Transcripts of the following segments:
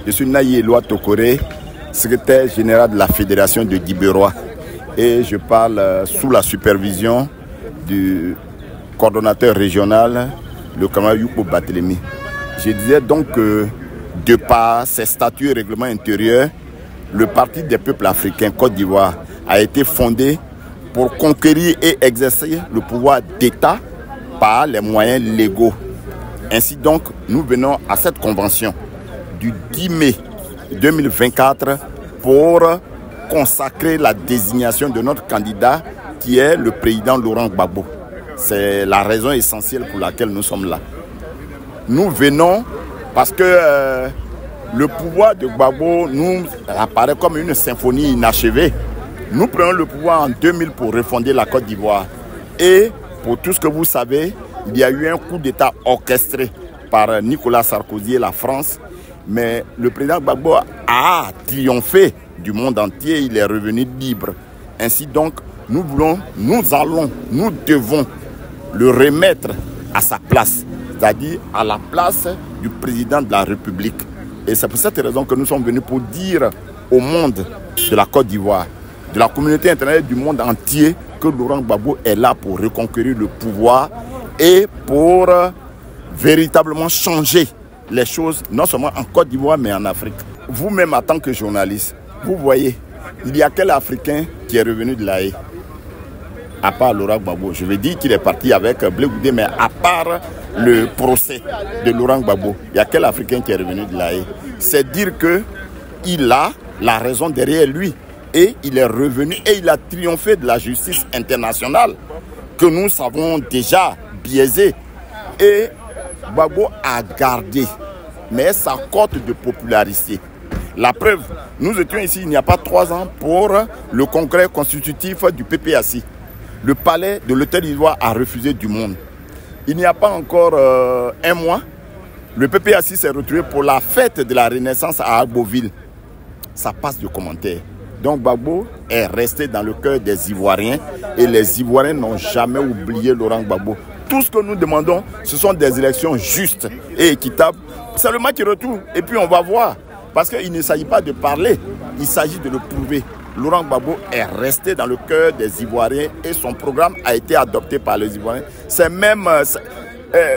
Je suis Naïe Eloi Tokoré, secrétaire général de la Fédération de Dibérois. Et je parle sous la supervision du coordonnateur régional, le camarade Youpo Batelemi. Je disais donc que, de par ses statuts et règlements intérieurs, le Parti des peuples africains Côte d'Ivoire a été fondé pour conquérir et exercer le pouvoir d'État par les moyens légaux. Ainsi donc, nous venons à cette convention du 10 mai 2024 pour consacrer la désignation de notre candidat qui est le président Laurent Gbagbo. C'est la raison essentielle pour laquelle nous sommes là. Nous venons parce que le pouvoir de Gbagbo nous apparaît comme une symphonie inachevée. Nous prenons le pouvoir en 2000 pour refonder la Côte d'Ivoire. Et pour tout ce que vous savez, il y a eu un coup d'État orchestré par Nicolas Sarkozy et la France. Mais le président Gbagbo a triomphé du monde entier, il est revenu libre. Ainsi donc, nous devons le remettre à sa place, c'est-à-dire à la place du président de la République. Et c'est pour cette raison que nous sommes venus pour dire au monde de la Côte d'Ivoire, de la communauté internationale du monde entier, que Laurent Gbagbo est là pour reconquérir le pouvoir et pour véritablement changer les choses, non seulement en Côte d'Ivoire, mais en Afrique. Vous-même, en tant que journaliste, vous voyez, il y a quel Africain qui est revenu de La Haye, à part Laurent Gbagbo? Je vais dire qu'il est parti avec Blé Goudé, mais à part le procès de Laurent Gbagbo, il y a quel Africain qui est revenu de La Haye? C'est dire qu'il a la raison derrière lui. Et il est revenu et il a triomphé de la justice internationale que nous savons déjà biaisée. Et Gbagbo a gardé, mais sa cote de popularité. La preuve, nous étions ici il n'y a pas 3 ans pour le congrès constitutif du PPAC. Le palais de l'Hôtel d'Ivoire a refusé du monde. Il n'y a pas encore 1 mois, le PPAC s'est retrouvé pour la fête de la Renaissance à Agboville. Ça passe de commentaires. Donc Gbagbo est resté dans le cœur des Ivoiriens et les Ivoiriens n'ont jamais oublié Laurent Gbagbo. Tout ce que nous demandons, ce sont des élections justes et équitables. C'est le match retour et puis on va voir. Parce qu'il ne s'agit pas de parler, il s'agit de le prouver. Laurent Gbagbo est resté dans le cœur des Ivoiriens et son programme a été adopté par les Ivoiriens. C'est même...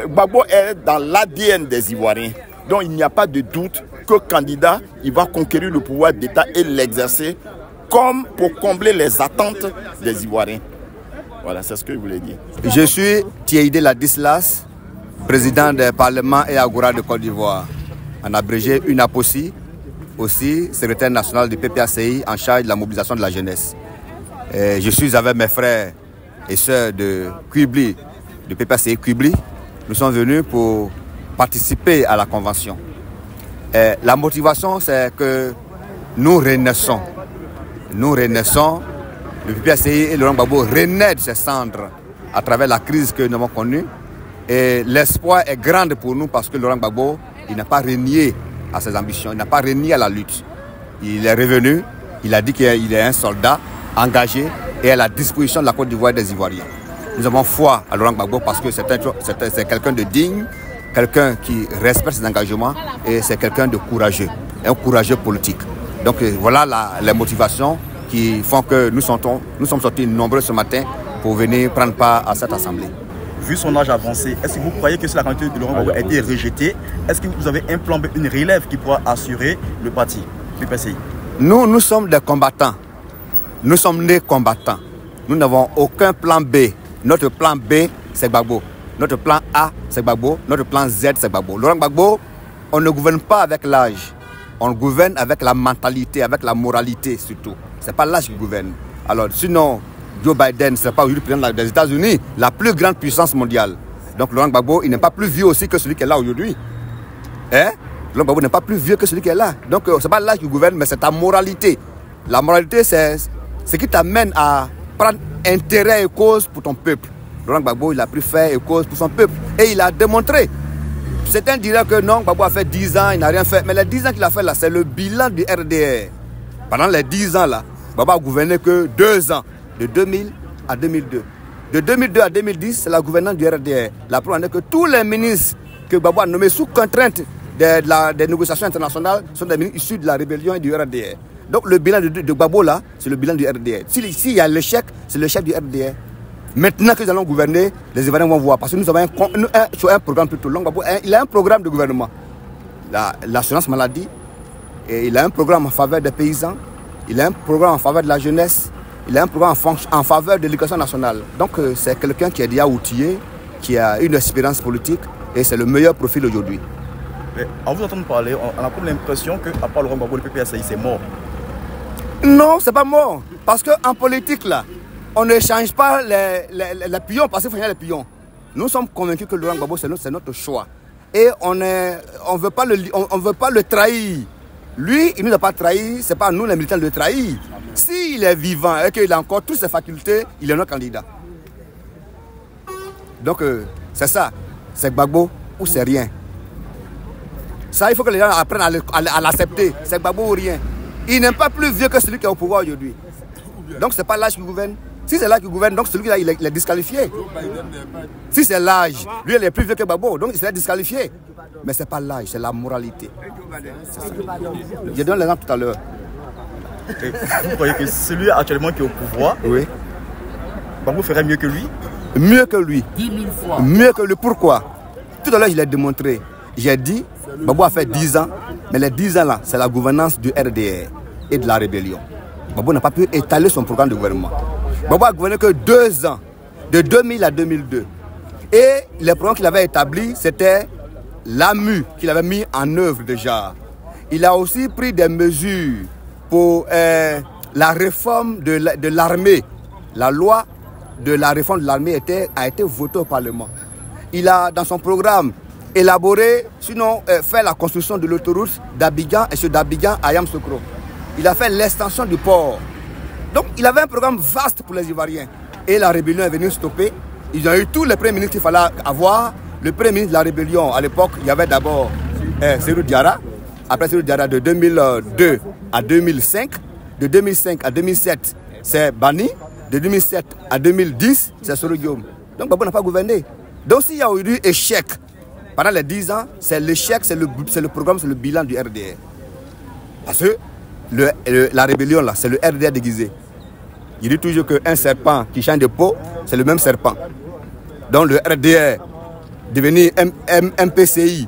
Gbagbo est dans l'ADN des Ivoiriens. Donc il n'y a pas de doute que candidat, il va conquérir le pouvoir d'État et l'exercer comme pour combler les attentes des Ivoiriens. Voilà, c'est ce que je voulais dire. Je suis Thiéidé Ladislas, président du Parlement et Agora de Côte d'Ivoire. En abrégé, UNAPOSI, aussi secrétaire national du PPACI en charge de la mobilisation de la jeunesse. Je suis avec mes frères et sœurs de Quibli, du PPACI Quibli. Nous sommes venus pour participer à la convention. La motivation, c'est que nous renaissons. Nous renaissons. Le PPACI et Laurent Gbagbo renaissent de ses cendres à travers la crise que nous avons connue. Et l'espoir est grand pour nous parce que Laurent Gbagbo, il n'a pas renié à ses ambitions, il n'a pas renié à la lutte. Il est revenu, il a dit qu'il est un soldat engagé et à la disposition de la Côte d'Ivoire et des Ivoiriens. Nous avons foi à Laurent Gbagbo parce que c'est quelqu'un de digne, quelqu'un qui respecte ses engagements et c'est quelqu'un de courageux, un courageux politique. Donc voilà les motivations qui font que nous sommes sortis nombreux ce matin pour venir prendre part à cette assemblée. Vu son âge avancé, est-ce que vous croyez que si la candidature de Laurent Gbagbo a été rejetée, est-ce que vous avez un plan B, une relève qui pourra assurer le parti, le PPACI? Nous sommes des combattants. Nous sommes nés combattants. Nous n'avons aucun plan B. Notre plan B, c'est Gbagbo. Notre plan A, c'est Gbagbo. Notre plan Z, c'est Gbagbo. Laurent Gbagbo, on ne gouverne pas avec l'âge. On gouverne avec la mentalité, avec la moralité surtout. Ce n'est pas l'âge qui gouverne. Alors sinon, Joe Biden, ce n'est pas aujourd'hui le président des États-Unis, la plus grande puissance mondiale. Donc Laurent Gbagbo, il n'est pas plus vieux aussi que celui qui est là aujourd'hui. Hein? Laurent Gbagbo n'est pas plus vieux que celui qui est là. Donc ce n'est pas l'âge qui gouverne, mais c'est ta moralité. La moralité, c'est ce qui t'amène à prendre intérêt et cause pour ton peuple. Laurent Gbagbo, il a pris fait et cause pour son peuple. Et il a démontré. Certains diraient que non, Gbagbo a fait 10 ans, il n'a rien fait. Mais les 10 ans qu'il a fait là, c'est le bilan du RDR. Pendant les 10 ans là, Gbagbo a gouverné que 2 ans, de 2000 à 2002. De 2002 à 2010, c'est la gouvernance du RDR. La preuve est que tous les ministres que Gbagbo a nommés sous contrainte des négociations internationales sont des ministres issus de la rébellion et du RDR. Donc le bilan de Gbagbo là, c'est le bilan du RDR. S'il y a l'échec, c'est l'échec du RDR. Maintenant que nous allons gouverner, les Ivoiriens vont voir. Parce que nous avons un programme plutôt long. Gbagbo, il a un programme de gouvernement. L'assurance maladie, et il a un programme en faveur des paysans, il a un programme en faveur de la jeunesse, il a un programme en faveur de l'éducation nationale. Donc c'est quelqu'un qui est déjà outillé, qui a une expérience politique et c'est le meilleur profil aujourd'hui. En vous entendant parler, on a comme l'impression qu'à part Laurent Gbagbo, le PPSI, c'est mort. Non, c'est pas mort. Parce qu'en politique, là, on ne change pas les pions parce qu'il faut changer les pions. Nous sommes convaincus que Laurent Gbagbo, c'est notre choix. Et on ne veut pas le trahir. Lui, il ne nous a pas trahi, ce n'est pas nous les militants de le trahir. S'il est vivant et qu'il a encore toutes ses facultés, il est notre candidat. Donc, c'est ça. C'est Gbagbo ou c'est rien. Ça, il faut que les gens apprennent à l'accepter. C'est Gbagbo ou rien. Il n'est pas plus vieux que celui qui est au pouvoir aujourd'hui. Donc, ce n'est pas l'âge qui gouverne. Si c'est l'âge qui gouverne, donc celui-là, il est disqualifié. Si c'est l'âge, lui, il est plus vieux que Gbagbo, donc il serait disqualifié. Mais ce n'est pas l'âge, c'est la moralité. Je donne l'exemple tout à l'heure. Vous croyez que celui actuellement qui est au pouvoir, oui, Gbagbo ferait mieux que lui? Mieux que lui. 10 000 fois. Mieux que lui. Pourquoi? Tout à l'heure, je l'ai démontré. J'ai dit, Gbagbo a fait 10 ans, mais les 10 ans là, c'est la gouvernance du RDR et de la rébellion. Gbagbo n'a pas pu étaler son programme de gouvernement. Gbagbo a gouverné que 2 ans, de 2000 à 2002. Et les programmes qu'il avait établis, c'était l'AMU qu'il avait mis en œuvre déjà. Il a aussi pris des mesures pour la réforme de l'armée. La loi de la réforme de l'armée a été votée au Parlement. Il a, dans son programme, élaboré, sinon fait la construction de l'autoroute d'Abidjan et d'Abidjan à Yamoussoukro. Il a fait l'extension du port. Donc il avait un programme vaste pour les Ivoiriens. Et la rébellion est venue stopper. Ils ont eu tous les premiers ministres qu'il fallait avoir. Le premier ministre de la rébellion, à l'époque, il y avait d'abord Serou Diarra. Après Serou Diarra, de 2002 à 2005. De 2005 à 2007, c'est Bani. De 2007 à 2010, c'est Soro Guillaume. Donc Gbagbo n'a pas gouverné. Donc s'il y a eu échec pendant les 10 ans, c'est l'échec, c'est le programme, c'est le bilan du RDR. Parce que la rébellion, là, c'est le RDR déguisé. Il dit toujours qu'un serpent qui change de peau, c'est le même serpent. Donc le RDR, devenir MPCI,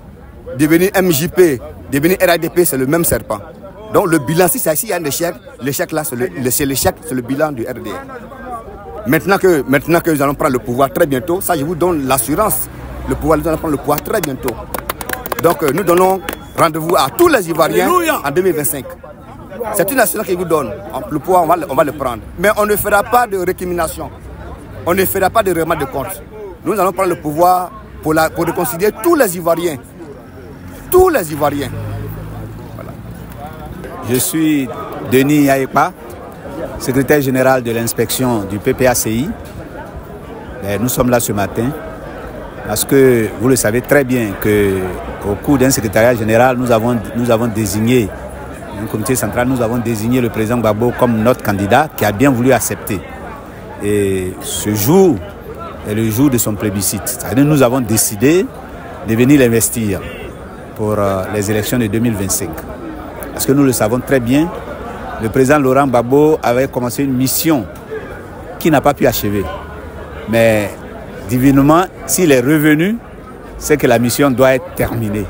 devenir MJP, devenir RADP, c'est le même serpent. Donc le bilan, s'il y a un échec, l'échec là, c'est l'échec, c'est le bilan du RDR. Maintenant que nous allons prendre le pouvoir très bientôt, ça je vous donne l'assurance, nous allons prendre le pouvoir très bientôt. Donc nous donnons rendez-vous à tous les Ivoiriens en 2025. C'est une assurance qui vous donne. Le pouvoir, on va le prendre. Mais on ne fera pas de récrimination. On ne fera pas de remise de compte. Nous allons prendre le pouvoir pour réconcilier tous les Ivoiriens. Tous les Ivoiriens. Voilà. Je suis Denis Yaïpa, secrétaire général de l'inspection du PPACI. Et nous sommes là ce matin parce que vous le savez très bien qu'au cours d'un secrétariat général, nous avons désigné un comité central, nous avons désigné le président Gbagbo comme notre candidat qui a bien voulu accepter. Et ce jour est le jour de son plébiscite. C'est-à-dire nous avons décidé de venir l'investir pour les élections de 2025. Parce que nous le savons très bien, le président Laurent Gbagbo avait commencé une mission qui n'a pas pu achever. Mais divinement, s'il est revenu, c'est que la mission doit être terminée.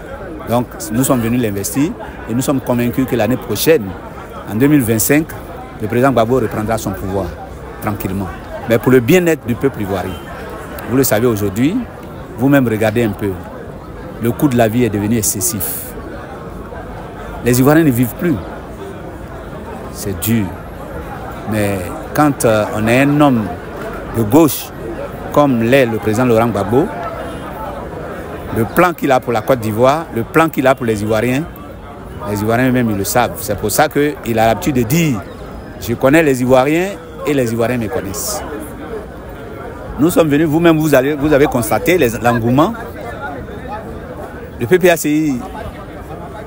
Donc nous sommes venus l'investir et nous sommes convaincus que l'année prochaine, en 2025, le président Gbagbo reprendra son pouvoir tranquillement. Mais pour le bien-être du peuple ivoirien. Vous le savez aujourd'hui, vous-même regardez un peu, le coût de la vie est devenu excessif. Les Ivoiriens ne vivent plus. C'est dur. Mais quand on est un homme de gauche, comme l'est le président Laurent Gbagbo, le plan qu'il a pour la Côte d'Ivoire, le plan qu'il a pour les Ivoiriens eux-mêmes, ils le savent. C'est pour ça qu'il a l'habitude de dire « Je connais les Ivoiriens et les Ivoiriens me connaissent ». Nous sommes venus, vous-même, vous avez constaté l'engouement. Le PPACI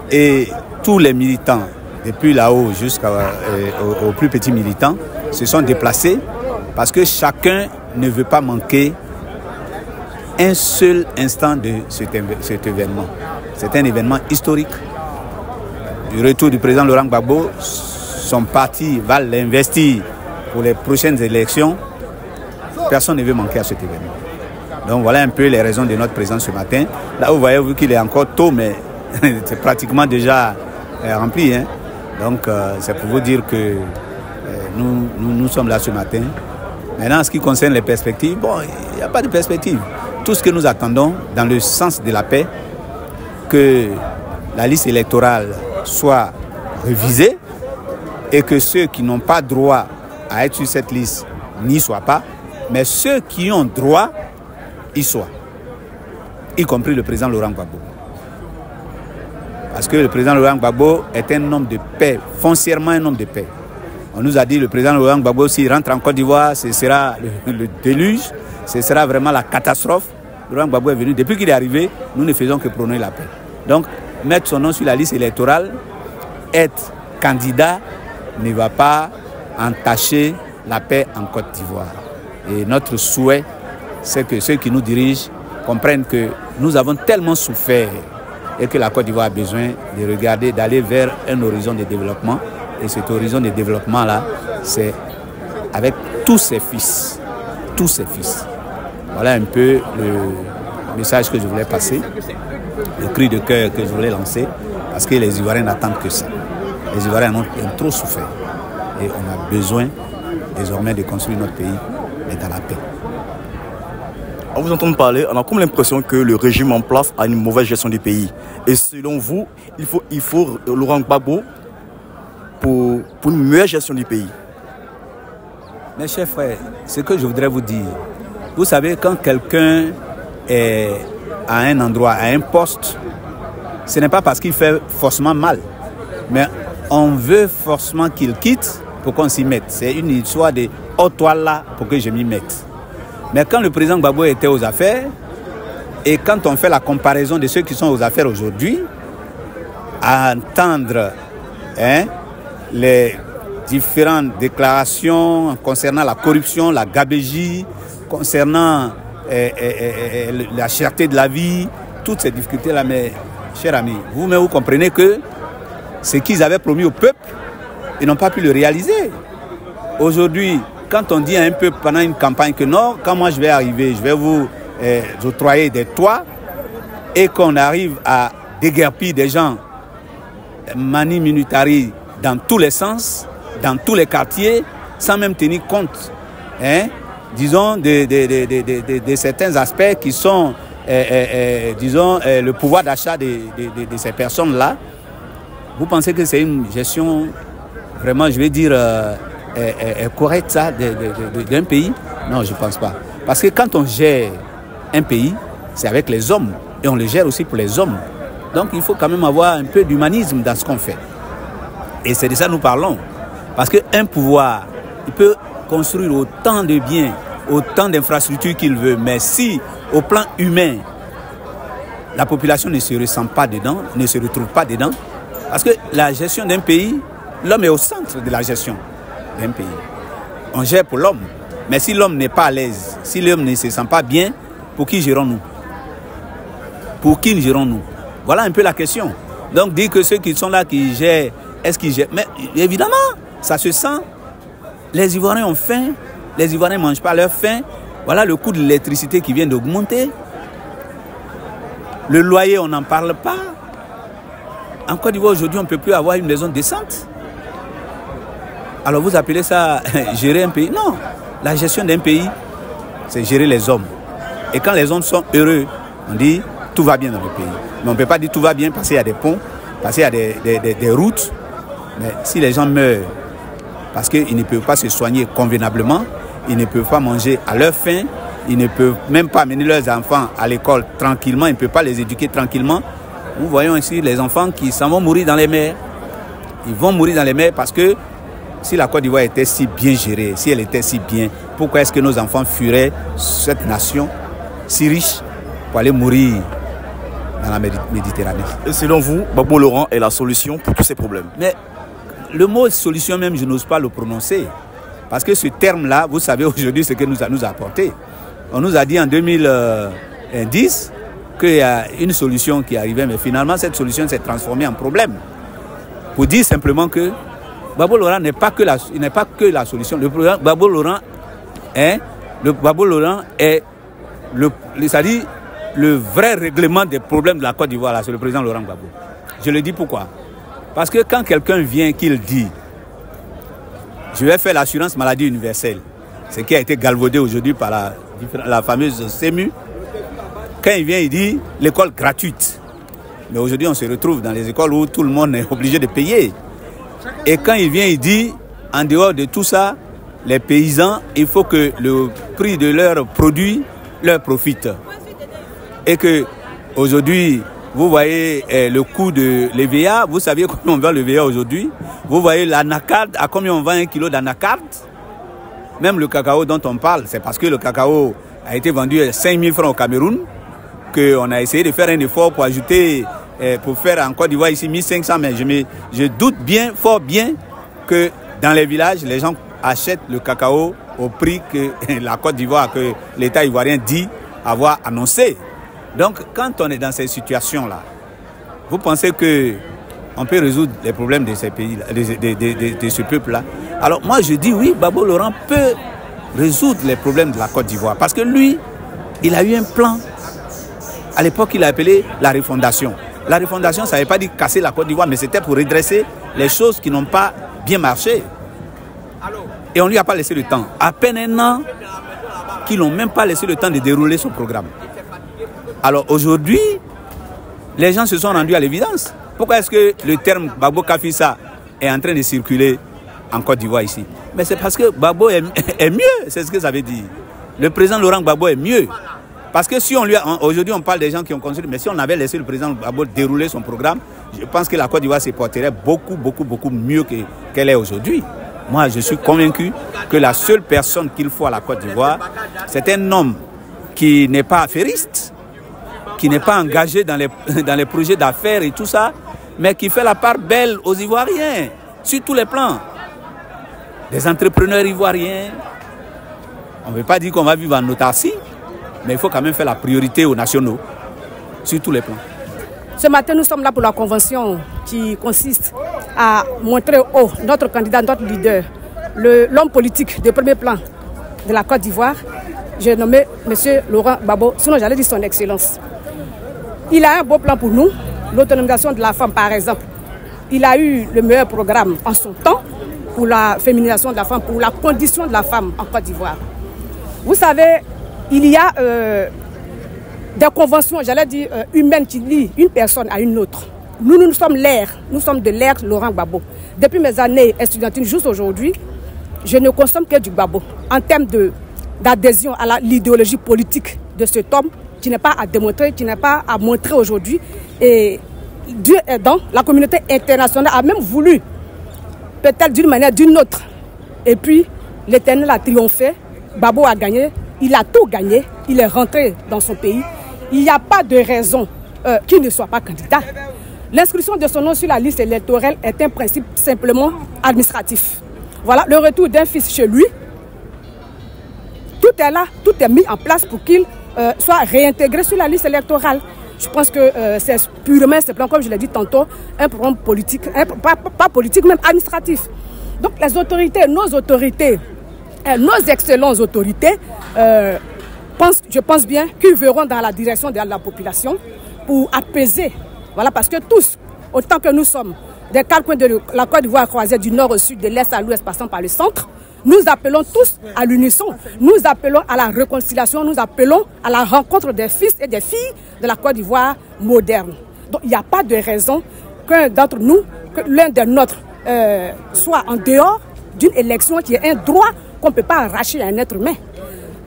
et tous les militants, depuis là-haut jusqu'aux plus petits militants, se sont déplacés parce que chacun ne veut pas manquer un seul instant de cet événement. C'est un événement historique. Du retour du président Laurent Gbagbo, son parti va l'investir pour les prochaines élections. Personne ne veut manquer à cet événement. Donc voilà un peu les raisons de notre présence ce matin. Là, vous voyez qu'il est encore tôt, mais c'est pratiquement déjà rempli. Hein. Donc c'est pour vous dire que nous sommes là ce matin. Maintenant, en ce qui concerne les perspectives, bon, il n'y a pas de perspective. Tout ce que nous attendons dans le sens de la paix, que la liste électorale soit révisée et que ceux qui n'ont pas droit à être sur cette liste n'y soient pas, mais ceux qui ont droit y soient, y compris le président Laurent Gbagbo. Parce que le président Laurent Gbagbo est un homme de paix, foncièrement un homme de paix. On nous a dit que le président Laurent Gbagbo, s'il rentre en Côte d'Ivoire, ce sera le déluge, ce sera vraiment la catastrophe. Laurent Gbagbo est venu, depuis qu'il est arrivé, nous ne faisons que prôner la paix. Donc, mettre son nom sur la liste électorale, être candidat, ne va pas entacher la paix en Côte d'Ivoire. Et notre souhait, c'est que ceux qui nous dirigent comprennent que nous avons tellement souffert et que la Côte d'Ivoire a besoin de regarder, d'aller vers un horizon de développement. Et cet horizon de développement-là, c'est avec tous ses fils. Tous ses fils. Voilà un peu le message que je voulais passer, le cri de cœur que je voulais lancer, parce que les Ivoiriens n'attendent que ça. Les Ivoiriens ont trop souffert. Et on a besoin désormais de construire notre pays, mais dans la paix. En vous entendant parler, on a comme l'impression que le régime en place a une mauvaise gestion du pays. Et selon vous, il faut Laurent Gbagbo pour une meilleure gestion du pays. Mes chers frères, ce que je voudrais vous dire, vous savez, quand quelqu'un est à un endroit, à un poste, ce n'est pas parce qu'il fait forcément mal, mais on veut forcément qu'il quitte pour qu'on s'y mette. C'est une histoire de « oh toi là pour que je m'y mette ». Mais quand le président Gbagbo était aux affaires, et quand on fait la comparaison de ceux qui sont aux affaires aujourd'hui, à entendre les différentes déclarations concernant la corruption, la gabegie, concernant la cherté de la vie, toutes ces difficultés-là, mes chers amis, vous-même vous comprenez que ce qu'ils avaient promis au peuple, ils n'ont pas pu le réaliser. Aujourd'hui, quand on dit à un peuple pendant une campagne que non, quand moi je vais arriver, je vais vous octroyer des toits, et qu'on arrive à déguerpir des gens mani minutari dans tous les sens, dans tous les quartiers, sans même tenir compte, disons, de certains aspects qui sont, disons, le pouvoir d'achat de ces personnes-là. Vous pensez que c'est une gestion, vraiment, je vais dire, correcte, ça, d'un pays? Non, je ne pense pas. Parce que quand on gère un pays, c'est avec les hommes, et on le gère aussi pour les hommes. Donc il faut quand même avoir un peu d'humanisme dans ce qu'on fait. Et c'est de ça que nous parlons. Parce qu'un pouvoir, il peut construire autant de biens, autant d'infrastructures qu'il veut, mais si au plan humain, la population ne se ressent pas dedans, ne se retrouve pas dedans, parce que la gestion d'un pays, l'homme est au centre de la gestion d'un pays. On gère pour l'homme, mais si l'homme n'est pas à l'aise, si l'homme ne se sent pas bien, pour qui gérons-nous? Pour qui gérons-nous? Voilà un peu la question. Donc dire que ceux qui sont là, qui gèrent, est-ce qu'ils gèrent? Mais évidemment, ça se sent. Les Ivoiriens ont faim, les Ivoiriens ne mangent pas leur faim. Voilà le coût de l'électricité qui vient d'augmenter. Le loyer, on n'en parle pas. En Côte d'Ivoire, aujourd'hui, on ne peut plus avoir une maison décente. Alors vous appelez ça gérer un pays? Non, la gestion d'un pays, c'est gérer les hommes. Et quand les hommes sont heureux, on dit tout va bien dans le pays. Mais on ne peut pas dire tout va bien parce qu'il y a des ponts, parce qu'il y a des routes. Mais si les gens meurent parce qu'ils ne peuvent pas se soigner convenablement, ils ne peuvent pas manger à leur faim, ils ne peuvent même pas amener leurs enfants à l'école tranquillement, ils ne peuvent pas les éduquer tranquillement. Nous voyons ici les enfants qui s'en vont mourir dans les mers. Ils vont mourir dans les mers parce que si la Côte d'Ivoire était si bien gérée, si elle était si bien, pourquoi est-ce que nos enfants fuiraient cette nation si riche pour aller mourir dans la Méditerranée? Et selon vous, Gbagbo Laurent est la solution pour tous ces problèmes? Mais le mot solution même, je n'ose pas le prononcer. Parce que ce terme-là, vous savez aujourd'hui ce que nous a apporté. On nous a dit en 2000, disent qu'il y a une solution qui arrivait, mais finalement cette solution s'est transformée en problème. Pour dire simplement que Gbagbo Laurent n'est pas que la solution. Le problème Gbagbo Laurent est c'est-à-dire le vrai règlement des problèmes de la Côte d'Ivoire, c'est le président Laurent Gbagbo. Je le dis pourquoi. Parce que quand quelqu'un vient qu'il dit je vais faire l'assurance maladie universelle, ce qui a été galvaudé aujourd'hui par la fameuse CEMU, quand il vient, il dit l'école gratuite. Mais aujourd'hui, on se retrouve dans les écoles où tout le monde est obligé de payer. Et quand il vient, il dit, en dehors de tout ça, les paysans, il faut que le prix de leurs produits leur profite. Et que aujourd'hui, vous voyez le coût de l'EVA, vous savez combien on vend l'EVA aujourd'hui. Vous voyez l'anacarde, à combien on vend 1 kilo d'anacarde. Même le cacao dont on parle, c'est parce que le cacao a été vendu à 5 000 francs au Cameroun qu'on a essayé de faire un effort pour ajouter, pour faire en Côte d'Ivoire ici 1500. Mais je doute bien, fort bien, que dans les villages, les gens achètent le cacao au prix que la Côte d'Ivoire, que l'État ivoirien dit avoir annoncé. Donc, quand on est dans ces situations-là, vous pensez qu'on peut résoudre les problèmes de ces pays, de ce peuple-là? Alors, moi, je dis oui, Gbagbo Laurent peut résoudre les problèmes de la Côte d'Ivoire. Parce que lui, il a eu un plan. À l'époque, il a appelé la refondation. La refondation, ça n'avait pas dit casser la Côte d'Ivoire, mais c'était pour redresser les choses qui n'ont pas bien marché. Et on ne lui a pas laissé le temps. À peine un an qu'ils n'ont même pas laissé le temps de dérouler son programme. Alors aujourd'hui, les gens se sont rendus à l'évidence. Pourquoi est-ce que le terme Gbagbo Kafisa est en train de circuler en Côte d'Ivoire ici? Mais c'est parce que Gbagbo est mieux, c'est ce que ça veut dire. Le président Laurent Gbagbo est mieux. Parce que si on lui aujourd'hui on parle des gens qui ont construit, mais si on avait laissé le président Gbagbo dérouler son programme, je pense que la Côte d'Ivoire se porterait beaucoup mieux qu'elle est aujourd'hui. Moi, je suis convaincu que la seule personne qu'il faut à la Côte d'Ivoire, c'est un homme qui n'est pas affairiste, qui n'est pas engagé dans les projets d'affaires et tout ça, mais qui fait la part belle aux Ivoiriens, sur tous les plans. Des entrepreneurs ivoiriens, on ne veut pas dire qu'on va vivre en autarcie, mais il faut quand même faire la priorité aux nationaux, sur tous les plans. Ce matin, nous sommes là pour la convention qui consiste à montrer haut notre candidat, notre leader, l'homme politique de premier plan de la Côte d'Ivoire. J'ai nommé M. Laurent Gbagbo, sinon j'allais dire son excellence. Il a un beau plan pour nous, l'autonomisation de la femme par exemple. Il a eu le meilleur programme en son temps pour la féminisation de la femme, pour la condition de la femme en Côte d'Ivoire. Vous savez, il y a des conventions, j'allais dire, humaines qui lient une personne à une autre. Nous sommes de l'ère Laurent Gbagbo. Depuis mes années estudiantines, juste aujourd'hui, je ne consomme que du Gbagbo. En termes d'adhésion à l'idéologie politique de cet homme, qui n'est pas à démontrer, qui n'est pas à montrer aujourd'hui. Et Dieu aidant, la communauté internationale a même voulu, peut-être d'une manière ou d'une autre. Et puis, l'Éternel a triomphé, Gbagbo a gagné, il a tout gagné, il est rentré dans son pays. Il n'y a pas de raison qu'il ne soit pas candidat. L'inscription de son nom sur la liste électorale est un principe simplement administratif. Voilà, le retour d'un fils chez lui, tout est là, tout est mis en place pour qu'il soit réintégré sur la liste électorale. Je pense que c'est purement, simplement, comme je l'ai dit tantôt, un problème politique, pas politique, même administratif. Donc les autorités, nos excellentes autorités, je pense bien qu'ils verront dans la direction de la population pour apaiser. Voilà, parce que tous, autant que nous sommes des quatre coins de la Côte d'Ivoire croisée du nord au sud, de l'est à l'ouest, passant par le centre, nous appelons tous à l'unisson. Nous appelons à la réconciliation, nous appelons à la rencontre des fils et des filles de la Côte d'Ivoire moderne. Donc il n'y a pas de raison qu'un d'entre nous, que l'un des nôtres soit en dehors d'une élection qui est un droit qu'on ne peut pas arracher à un être humain.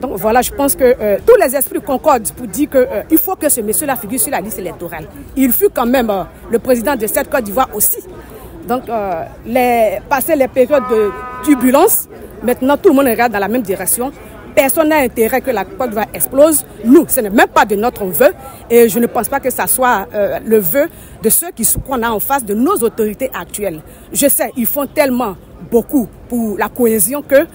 Donc voilà, je pense que tous les esprits concordent pour dire qu'il faut que ce monsieur-là figure sur la liste électorale. Il fut quand même le président de cette Côte d'Ivoire aussi. Donc, passer les périodes de turbulence, maintenant tout le monde regarde dans la même direction. Personne n'a intérêt que la Côte d'Ivoire explose. Nous, ce n'est même pas de notre vœu. Et je ne pense pas que ça soit le vœu de ceux qu'on a en face de nos autorités actuelles. Je sais, ils font tellement beaucoup pour la cohésion que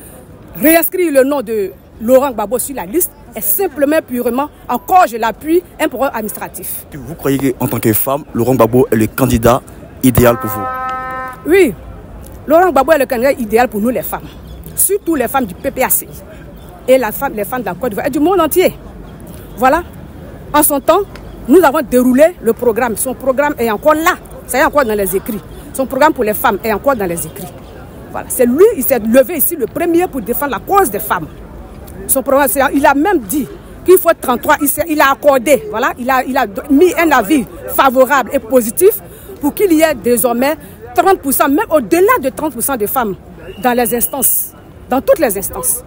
réinscrire le nom de Laurent Gbagbo sur la liste est simplement purement, encore je l'appuie, un programme administratif. Vous croyez qu'en tant que femme, Laurent Gbagbo est le candidat idéal pour vous? Oui, Laurent Gbagbo est le candidat idéal pour nous les femmes, surtout les femmes du PPACI et les femmes de la Côte d'Ivoire et du monde entier. Voilà, en son temps, nous avons déroulé le programme. Son programme est encore là, ça est encore dans les écrits. Son programme pour les femmes est encore dans les écrits. Voilà. C'est lui, il s'est levé ici le premier pour défendre la cause des femmes. Son programme, il a même dit qu'il faut 33, il a accordé, voilà, il a mis un avis favorable et positif pour qu'il y ait désormais 30%, même au-delà de 30% de femmes dans les instances, dans toutes les instances.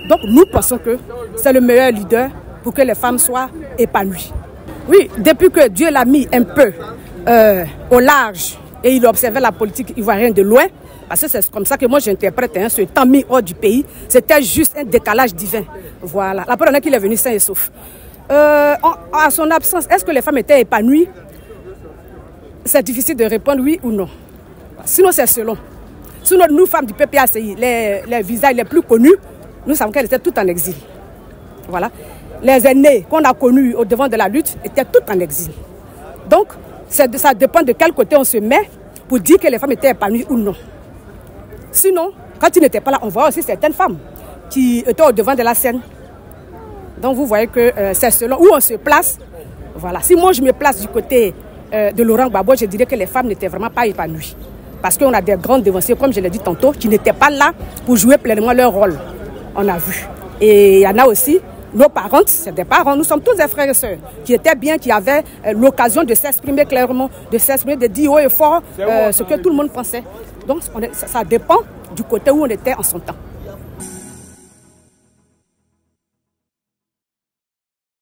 Donc nous pensons que c'est le meilleur leader pour que les femmes soient épanouies. Oui, depuis que Dieu l'a mis un peu au large et il observait la politique ivoirienne de loin, parce que c'est comme ça que moi j'interprète ce temps mis hors du pays, c'était juste un décalage divin. Voilà, la première qu'il est venu sain et sauf. À son absence, est-ce que les femmes étaient épanouies? C'est difficile de répondre oui ou non. Sinon c'est selon. Sinon nous femmes du PPACI, les visages les plus connus, nous savons qu'elles étaient toutes en exil. Voilà. Les aînés qu'on a connus au devant de la lutte étaient toutes en exil. Donc ça dépend de quel côté on se met pour dire que les femmes étaient épanouies ou non. Sinon, quand ils n'étaient pas là, on voit aussi certaines femmes qui étaient au devant de la scène. Donc vous voyez que c'est selon où on se place. Voilà. Si moi je me place du côté de Laurent Gbagbo, je dirais que les femmes n'étaient vraiment pas épanouies. Parce qu'on a des grandes devanciers, comme je l'ai dit tantôt, qui n'étaient pas là pour jouer pleinement leur rôle. On a vu. Et il y en a aussi, nos parents, c'est des parents, nous sommes tous des frères et sœurs, qui étaient bien, qui avaient l'occasion de s'exprimer clairement, de s'exprimer, de dire haut et fort ce que tout le monde pensait. Donc ça dépend du côté où on était en son temps.